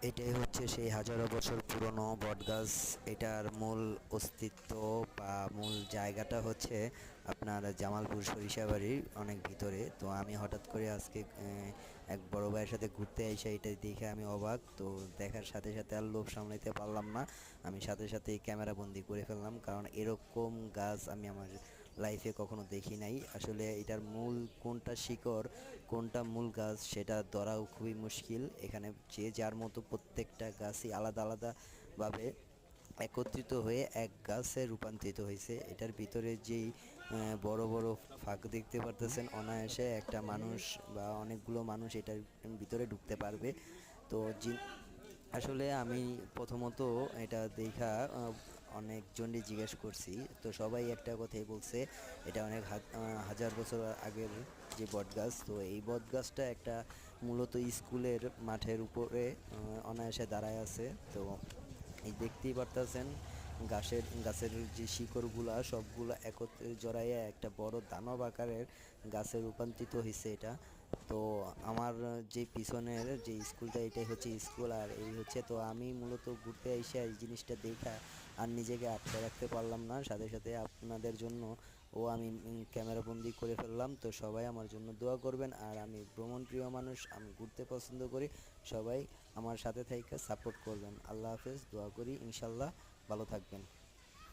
এটাই হচ্ছে সেই হাজারো বছর পুরনো বটগাছ। এটার মূল অস্তিত্ব বা মূল জায়গাটা হচ্ছে আপনার জামালপুর সরিষাবাড়ির অনেক ভিতরে। তো আমি হঠাৎ করে আজকে এক বড় ভাইয়ের সাথে ঘুরতে এসে এটা দেখে আমি অবাক। তো দেখার সাথে সাথে আর লোভ সামলাইতে পারলাম না, আমি সাথে সাথেই ক্যামেরা বন্দি করে ফেললাম, কারণ এরকম গাছ আমি আমার লাইফে কখনো দেখি নাই। আসলে এটার মূল কোনটা শিকড় কোনটা মূল গাছ সেটা ধরাও খুবই মুশকিল। এখানে যে যার মতো প্রত্যেকটা গাছই আলাদা আলাদাভাবে একত্রিত হয়ে এক গাছে রূপান্তরিত হয়েছে। এটার ভিতরে যেই বড় বড় ফাঁক দেখতে পারতেছেন, অনায়াসে একটা মানুষ বা অনেকগুলো মানুষ এটার ভিতরে ঢুকতে পারবে। তো আসলে আমি প্রথমত এটা দেখা অনেকজনই জিজ্ঞেস করছি, তো সবাই একটা কথাই বলছে, এটা অনেক হাজার বছর আগের যে বটগাছ। তো এই বটগাছটা একটা মূলত স্কুলের মাঠের উপরে অনায়াসে দাঁড়ায় আছে। তো এই দেখতেই পারতেছেন গাছের যে শিকড়গুলা সবগুলা একত্রে জড়াইয়া একটা বড় দানব আকারের গাছে রূপান্তরিত হয়েছে এটা। তো আমার যে পিছনের যে স্কুলটা এটাই হচ্ছে স্কুল, আর এই হচ্ছে, তো আমি মূলত ঘুরতে এসে এই জিনিসটা দেখা আর নিজেকে আটকে রাখতে পারলাম না, সাথে সাথে আপনাদের জন্য আমি ক্যামেরা বন্দি করে ফেললাম। তো সবাই আমার জন্য দোয়া করবেন, আর আমি ভ্রমণ প্রিয় মানুষ, আমি ঘুরতে পছন্দ করি, সবাই আমার সাথে থেকে সাপোর্ট করবেন। আল্লাহ হাফেজ, দোয়া করি ইনশাল্লাহ ভালো থাকবেন।